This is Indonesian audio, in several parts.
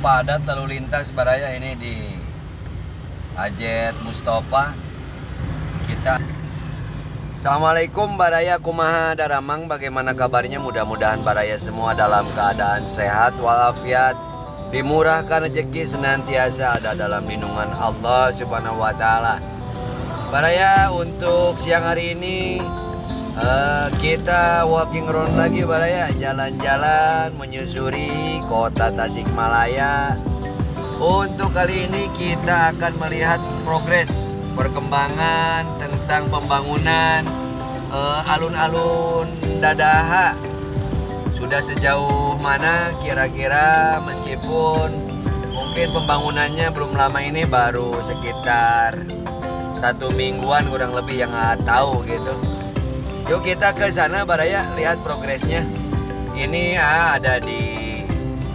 Padat lalu lintas Baraya ini di Ajet Mustafa. Assalamualaikum Baraya, kumaha daramang, bagaimana kabarnya? Mudah-mudahan Baraya semua dalam keadaan sehat walafiat, dimurahkan rezeki, senantiasa ada dalam lindungan Allah Subhanahu wa taala. Baraya, untuk siang hari ini kita walking around lagi Baraya, jalan-jalan menyusuri kota Tasikmalaya. Untuk kali ini kita akan melihat progres perkembangan tentang pembangunan alun-alun Dadaha. Sudah sejauh mana kira-kira, meskipun mungkin pembangunannya belum lama ini, baru sekitar 1 mingguan kurang lebih yang tahu gitu. Yuk kita ke sana Baraya, lihat progresnya. Ini ada di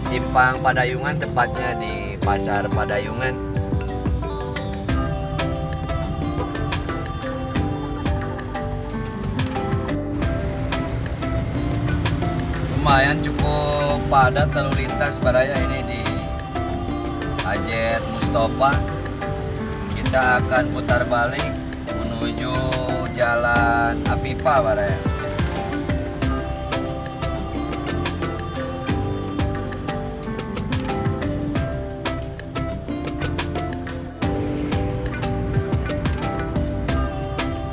Simpang Padayungan, tepatnya di Pasar Padayungan. Lumayan cukup padat lalu lintas Baraya ini di Ajet Mustafa. Kita akan putar balik menuju Jalan Apipa Baraya.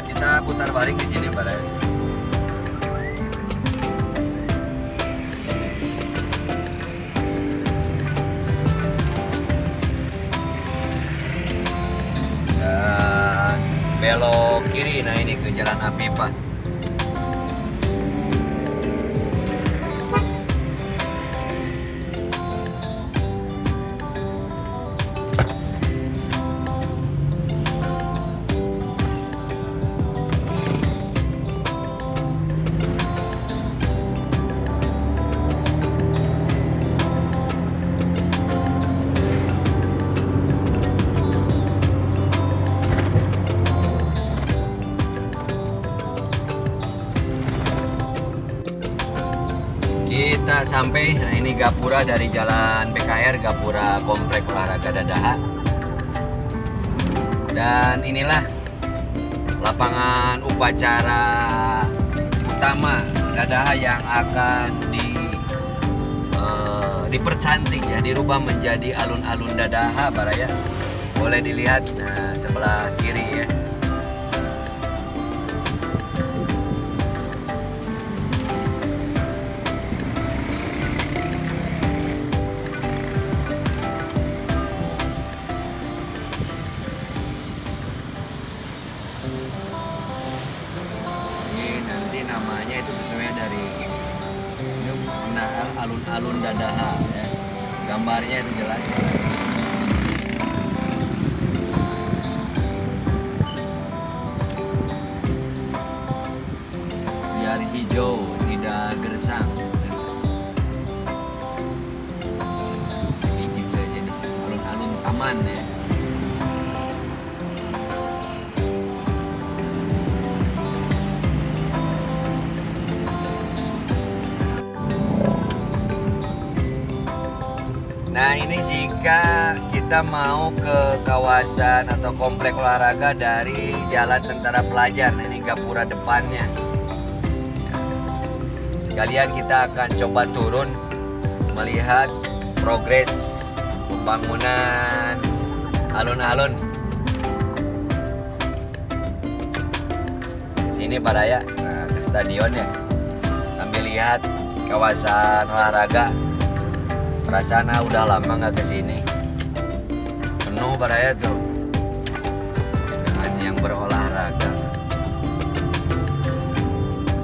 Kita putar balik di sini Baraya. Belok kiri, nah ini ke Jalan Apipa. Kita sampai, nah ini gapura dari Jalan BKR, gapura Komplek Olahraga Dadaha. Dan inilah lapangan upacara utama Dadaha yang akan dipercantik ya, dirubah menjadi alun-alun Dadaha Baraya. Boleh dilihat, nah, sebelah kiri ya. Namanya itu sesuai dari alun-alun Dadaha ya. Gambarnya itu jelas. Biar hijau, tidak gersang. Bikin saja di alun-alun taman ya. Nah ini jika kita mau ke kawasan atau komplek olahraga dari Jalan Tentara Pelajar, nah ini gapura depannya. Sekalian kita akan coba turun melihat progres pembangunan alun-alun. Sini Baraya, nah, ke stadion ya. Sambil lihat kawasan olahraga. Perasaan udah lama nggak kesini. Penuh Baraya tuh dengan yang berolahraga.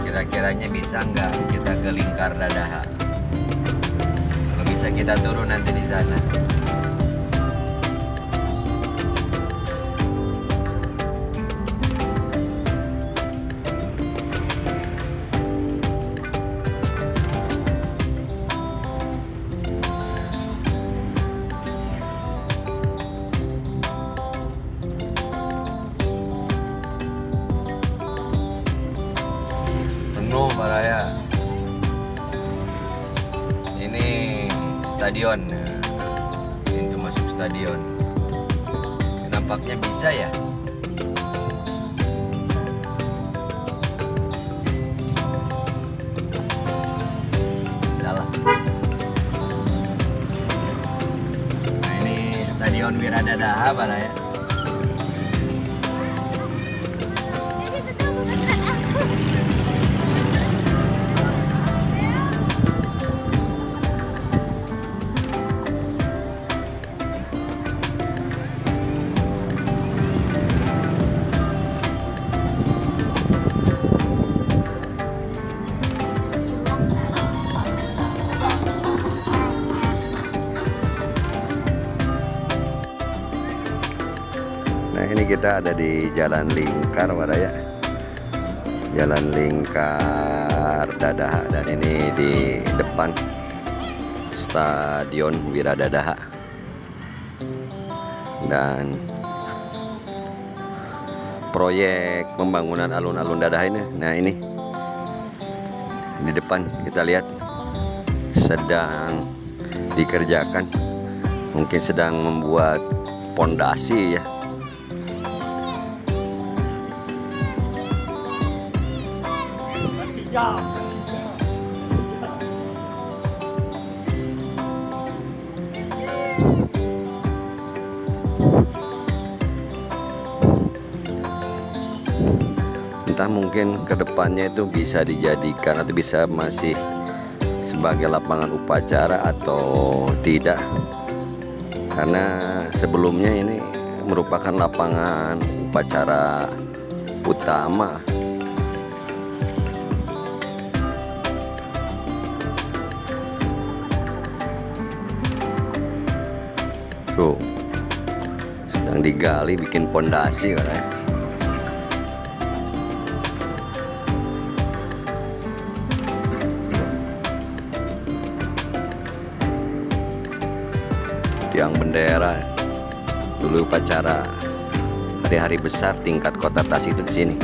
Kira-kiranya bisa nggak kita ke Lingkar Dadaha? Kalau bisa kita turun nanti di sana. Baraya. Ini stadion. stadion. Nampaknya bisa ya. Salah. Nah, ini Stadion Wiradadaha Baraya. Nah, ini kita ada di Jalan Lingkar Baraya. Jalan Lingkar Dadaha, dan ini di depan Stadion Wiradadaha. Dan proyek pembangunan alun-alun Dadaha ini, nah ini di depan kita lihat sedang dikerjakan, mungkin sedang membuat pondasi ya. Entah mungkin kedepannya itu bisa dijadikan atau bisa masih sebagai lapangan upacara atau tidak, karena sebelumnya ini merupakan lapangan upacara utama. Tuh, sedang digali bikin pondasi katanya. Tiang bendera, dulu upacara hari-hari besar tingkat kota Tas itu di sini.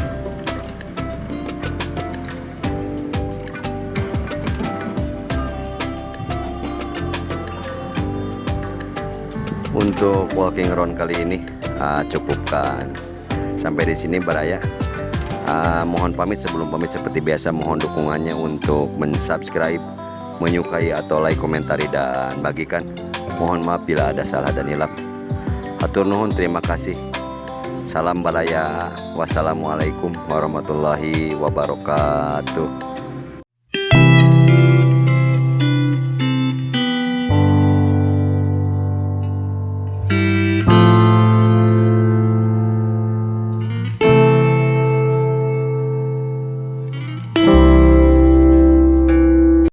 Untuk walking around kali ini cukupkan sampai di sini Baraya. Mohon pamit, sebelum pamit seperti biasa mohon dukungannya untuk mensubscribe, menyukai atau like, komentari dan bagikan. Mohon maaf bila ada salah dan hilap. Hatur nuhun, terima kasih. Salam Baraya. Wassalamualaikum warahmatullahi wabarakatuh.